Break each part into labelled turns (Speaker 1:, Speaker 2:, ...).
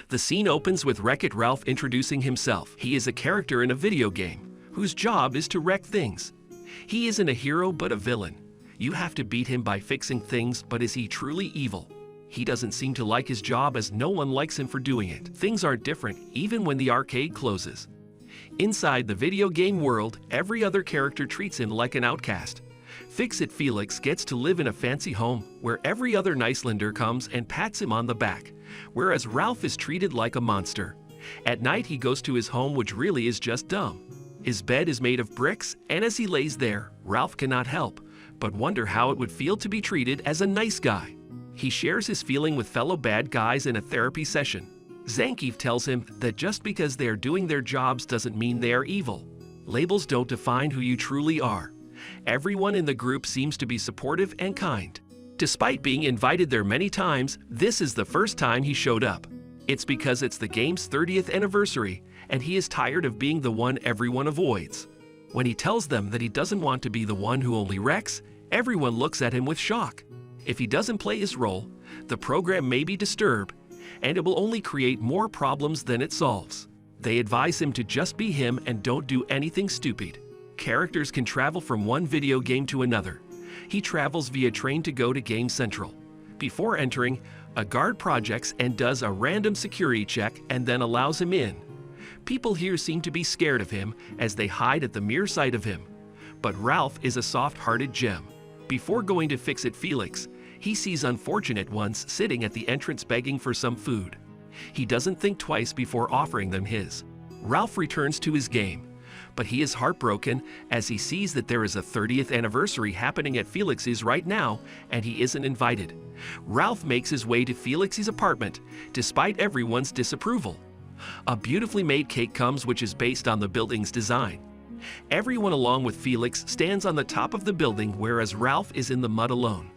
Speaker 1: The scene opens with Wreck-It Ralph introducing himself. He is a character in a video game whose job is to wreck things. He isn't a hero but a villain. You have to beat him by fixing things, but is he truly evil? He doesn't seem to like his job as no one likes him for doing it. Things are different even when the arcade closes. Inside the video game world, every other character treats him like an outcast. Fix-It Felix gets to live in a fancy home where every other Nicelander comes and pats him on the back, whereas Ralph is treated like a monster. At night he goes to his home, which really is just dumb. His bed is made of bricks, and as he lays there, Ralph cannot help but wonder how it would feel to be treated as a nice guy. He shares his feeling with fellow bad guys in a therapy session. Zangief tells him that just because they are doing their jobs doesn't mean they are evil. Labels don't define who you truly are. Everyone in the group seems to be supportive and kind. Despite being invited there many times, this is the first time he showed up. It's because it's the game's 30th anniversary, and he is tired of being the one everyone avoids. When he tells them that he doesn't want to be the one who only wrecks, everyone looks at him with shock. If he doesn't play his role, the program may be disturbed, and it will only create more problems than it solves. They advise him to just be him and don't do anything stupid. Characters can travel from one video game to another. He travels via train to go to Game Central. Before entering, a guard projects and does a random security check and then allows him in. People here seem to be scared of him as they hide at the mere sight of him. But Ralph is a soft-hearted gem. Before going to Fix-It Felix, he sees unfortunate ones sitting at the entrance begging for some food. He doesn't think twice before offering them his. Ralph returns to his game, but he is heartbroken as he sees that there is a 30th anniversary happening at Felix's right now and he isn't invited. Ralph makes his way to Felix's apartment despite everyone's disapproval. A beautifully made cake comes, which is based on the building's design. Everyone along with Felix stands on the top of the building, whereas Ralph is in the mud alone.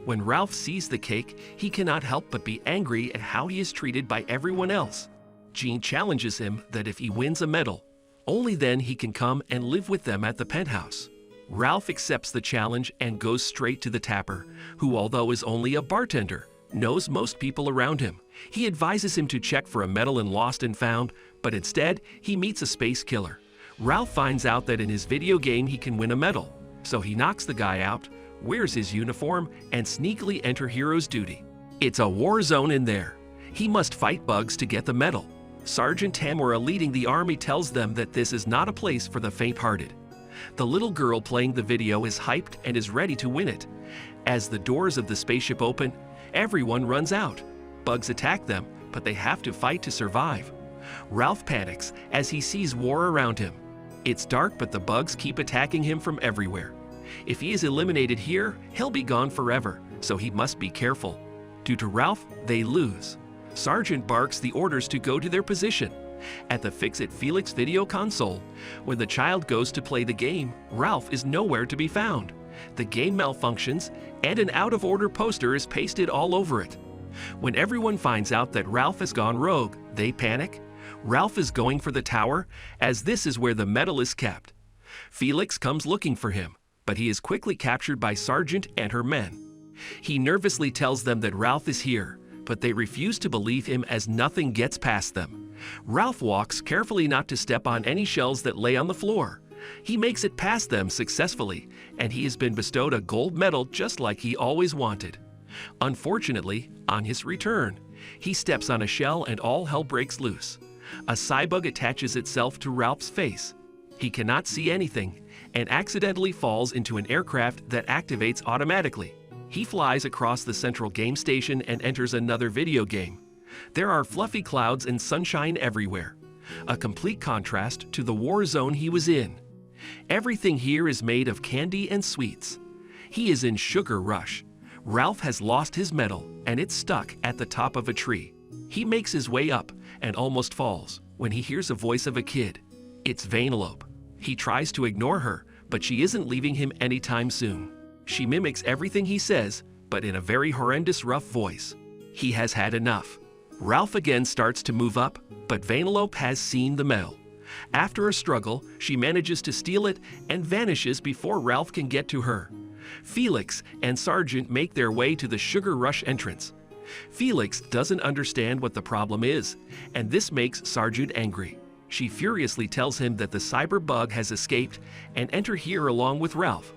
Speaker 1: When Ralph sees the cake, he cannot help but be angry at how he is treated by everyone else. Gene challenges him that if he wins a medal, only then he can come and live with them at the penthouse. Ralph accepts the challenge and goes straight to the tapper, who, although is only a bartender, knows most people around him. He advises him to check for a medal in Lost and Found, but instead he meets a space killer. Ralph finds out that in his video game he can win a medal, so he knocks the guy out, wears his uniform, and sneakily enters Hero's Duty. It's a war zone in there. He must fight bugs to get the medal. Sergeant Tamura leading the army tells them that this is not a place for the faint-hearted. The little girl playing the video is hyped and is ready to win it. As the doors of the spaceship open, everyone runs out. Bugs attack them, but they have to fight to survive. Ralph panics as he sees war around him. It's dark, but the bugs keep attacking him from everywhere. If he is eliminated here, he'll be gone forever, so he must be careful. Due to Ralph, they lose. Sergeant barks the orders to go to their position. At the Fix-It Felix video console, when the child goes to play the game, Ralph is nowhere to be found. The game malfunctions, and an out-of-order poster is pasted all over it. When everyone finds out that Ralph has gone rogue, they panic. Ralph is going for the tower, as this is where the medal is kept. Felix comes looking for him, but he is quickly captured by Sergeant and her men. He nervously tells them that Ralph is here, but they refuse to believe him as nothing gets past them. Ralph walks carefully not to step on any shells that lay on the floor. He makes it past them successfully, and he has been bestowed a gold medal just like he always wanted. Unfortunately, on his return, he steps on a shell and all hell breaks loose. A cybug attaches itself to Ralph's face. He cannot see anything and accidentally falls into an aircraft that activates automatically. He flies across the central game station and enters another video game. There are fluffy clouds and sunshine everywhere, a complete contrast to the war zone he was in. Everything here is made of candy and sweets. He is in Sugar Rush. Ralph has lost his medal and it's stuck at the top of a tree. He makes his way up and almost falls when he hears a voice of a kid. It's Vanellope. He tries to ignore her, but she isn't leaving him anytime soon. She mimics everything he says, but in a very horrendous, rough voice. He has had enough. Ralph again starts to move up, but Vanellope has seen the medal. After a struggle, she manages to steal it and vanishes before Ralph can get to her. Felix and Sergeant make their way to the Sugar Rush entrance. Felix doesn't understand what the problem is, and this makes Sargent angry. She furiously tells him that the cyber bug has escaped and enter here along with Ralph.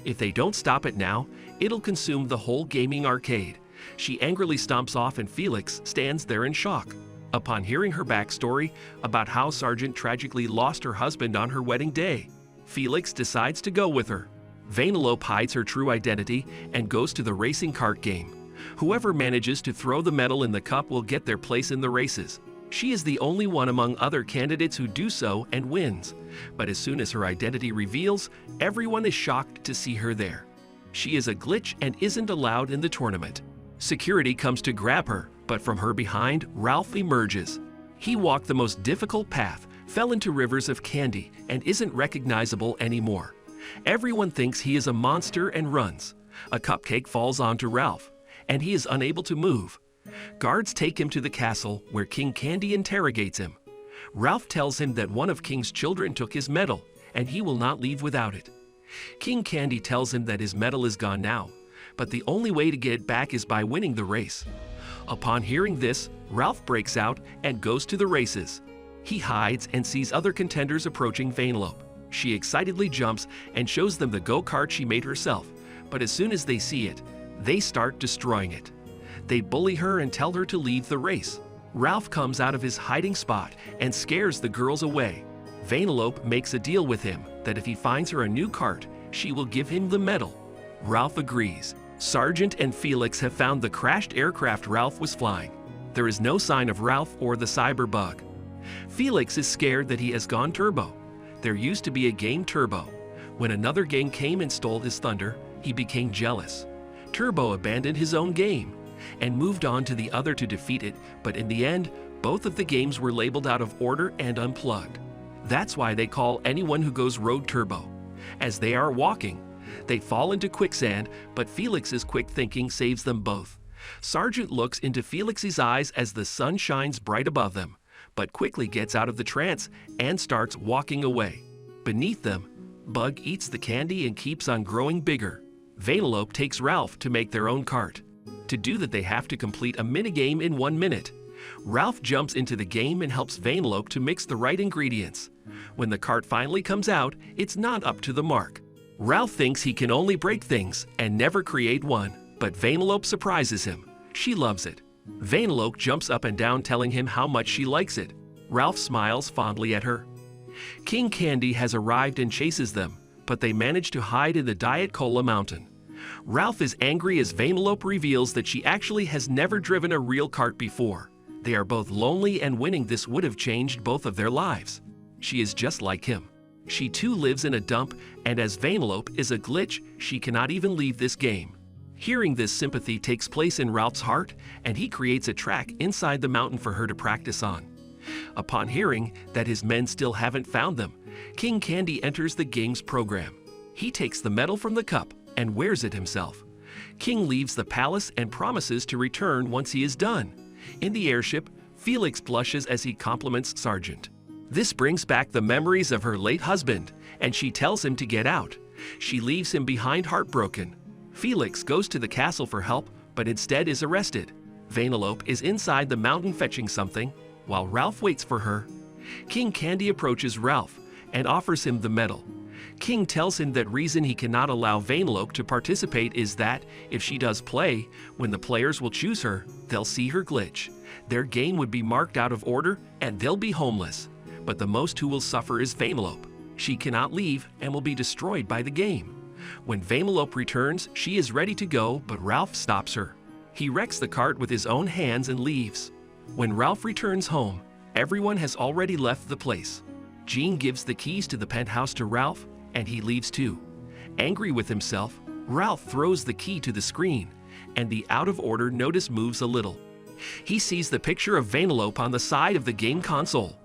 Speaker 1: If they don't stop it now, it'll consume the whole gaming arcade. She angrily stomps off and Felix stands there in shock. Upon hearing her backstory about how Sargent tragically lost her husband on her wedding day, Felix decides to go with her. Vanellope hides her true identity and goes to the racing kart game. Whoever manages to throw the medal in the cup will get their place in the races. She is the only one among other candidates who do so and wins. But as soon as her identity reveals, everyone is shocked to see her there. She is a glitch and isn't allowed in the tournament. Security comes to grab her, but from her behind, Ralph emerges. He walked the most difficult path, fell into rivers of candy, and isn't recognizable anymore. Everyone thinks he is a monster and runs. A cupcake falls onto Ralph, and he is unable to move. Guards take him to the castle, where King Candy interrogates him. Ralph tells him that one of King's children took his medal, and he will not leave without it. King Candy tells him that his medal is gone now, but the only way to get it back is by winning the race. Upon hearing this, Ralph breaks out and goes to the races. He hides and sees other contenders approaching Vanellope. She excitedly jumps and shows them the go-kart she made herself, but as soon as they see it, they start destroying it. They bully her and tell her to leave the race. Ralph comes out of his hiding spot and scares the girls away. Vanellope makes a deal with him that if he finds her a new kart, she will give him the medal. Ralph agrees. Sargent and Felix have found the crashed aircraft Ralph was flying. There is no sign of Ralph or the cyber bug. Felix is scared that he has gone turbo. There used to be a game Turbo. When another game came and stole his thunder, he became jealous. Turbo abandoned his own game and moved on to the other to defeat it, but in the end, both of the games were labeled out of order and unplugged. That's why they call anyone who goes rogue Turbo. As they are walking, they fall into quicksand, but Felix's quick thinking saves them both. Sargent looks into Felix's eyes as the sun shines bright above them, but quickly gets out of the trance and starts walking away. Beneath them, Bug eats the candy and keeps on growing bigger. Vanellope takes Ralph to make their own kart. To do that, they have to complete a minigame in 1 minute. Ralph jumps into the game and helps Vanellope to mix the right ingredients. When the kart finally comes out, it's not up to the mark. Ralph thinks he can only break things and never create one, but Vanellope surprises him. She loves it. Vanellope jumps up and down telling him how much she likes it. Ralph smiles fondly at her. King Candy has arrived and chases them, but they manage to hide in the Diet Cola mountain. Ralph is angry as Vanellope reveals that she actually has never driven a real kart before. They are both lonely and winning this would have changed both of their lives. She is just like him. She too lives in a dump, and as Vanellope is a glitch, she cannot even leave this game. Hearing this, sympathy takes place in Ralph's heart, and he creates a track inside the mountain for her to practice on. Upon hearing that his men still haven't found them, King Candy enters the game's program. He takes the medal from the cup and wears it himself. King leaves the palace and promises to return once he is done. In the airship, Felix blushes as he compliments Sargent. This brings back the memories of her late husband, and she tells him to get out. She leaves him behind heartbroken. Felix goes to the castle for help, but instead is arrested. Vanellope is inside the mountain fetching something, while Ralph waits for her. King Candy approaches Ralph and offers him the medal. King tells him that reason he cannot allow Vanellope to participate is that, if she does play, when the players will choose her, they'll see her glitch. Their game would be marked out of order and they'll be homeless. But the most who will suffer is Vanellope. She cannot leave and will be destroyed by the game. When Vanellope returns, she is ready to go, but Ralph stops her. He wrecks the cart with his own hands and leaves. When Ralph returns home, everyone has already left the place. Jean gives the keys to the penthouse to Ralph, and he leaves too. Angry with himself, Ralph throws the key to the screen, and the out-of-order notice moves a little. He sees the picture of Vanellope on the side of the game console.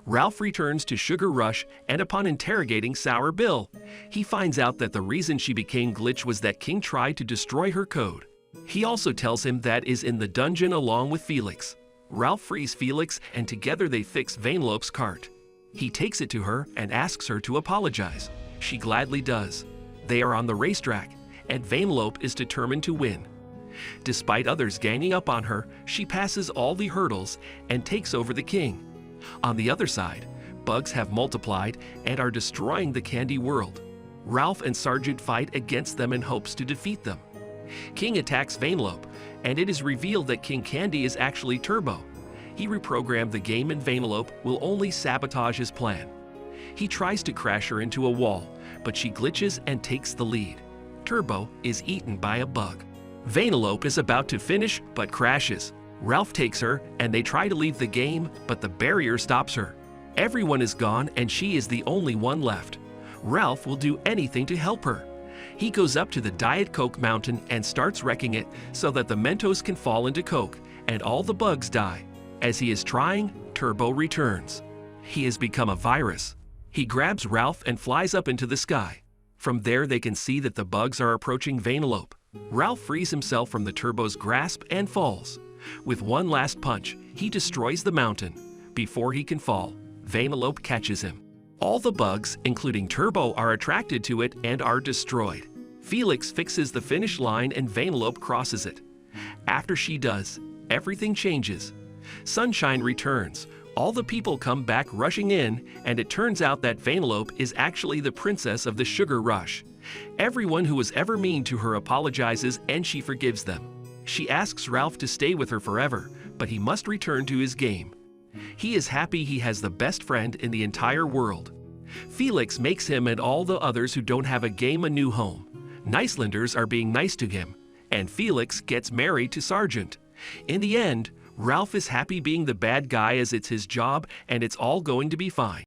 Speaker 1: Ralph returns to Sugar Rush, and upon interrogating Sour Bill, he finds out that the reason she became glitch was that King tried to destroy her code. He also tells him that is in the dungeon along with Felix. Ralph frees Felix, and together they fix Vanellope's cart. He takes it to her and asks her to apologize. She gladly does. They are on the racetrack, and Vanellope is determined to win. Despite others ganging up on her, she passes all the hurdles and takes over the king. On the other side, bugs have multiplied and are destroying the candy world. Ralph and Sergeant fight against them in hopes to defeat them. King attacks Vanellope, and it is revealed that King Candy is actually Turbo. He reprogrammed the game and Vanellope will only sabotage his plan. He tries to crash her into a wall, but she glitches and takes the lead. Turbo is eaten by a bug. Vanellope is about to finish but crashes. Ralph takes her and they try to leave the game, but the barrier stops her. Everyone is gone and she is the only one left. Ralph will do anything to help her. He goes up to the Diet Coke mountain and starts wrecking it so that the Mentos can fall into Coke and all the bugs die. As he is trying, Turbo returns. He has become a virus. He grabs Ralph and flies up into the sky. From there they can see that the bugs are approaching Vanellope. Ralph frees himself from the Turbo's grasp and falls. With one last punch, he destroys the mountain. Before he can fall, Vanellope catches him. All the bugs, including Turbo, are attracted to it and are destroyed. Felix fixes the finish line and Vanellope crosses it. After she does, everything changes. Sunshine returns. All the people come back rushing in, and it turns out that Vanellope is actually the princess of the Sugar Rush. Everyone who was ever mean to her apologizes and she forgives them. She asks Ralph to stay with her forever, but he must return to his game. He is happy he has the best friend in the entire world. Felix makes him and all the others who don't have a game a new home. Nicelanders are being nice to him, and Felix gets married to Sergeant. In the end, Ralph is happy being the bad guy as it's his job and it's all going to be fine.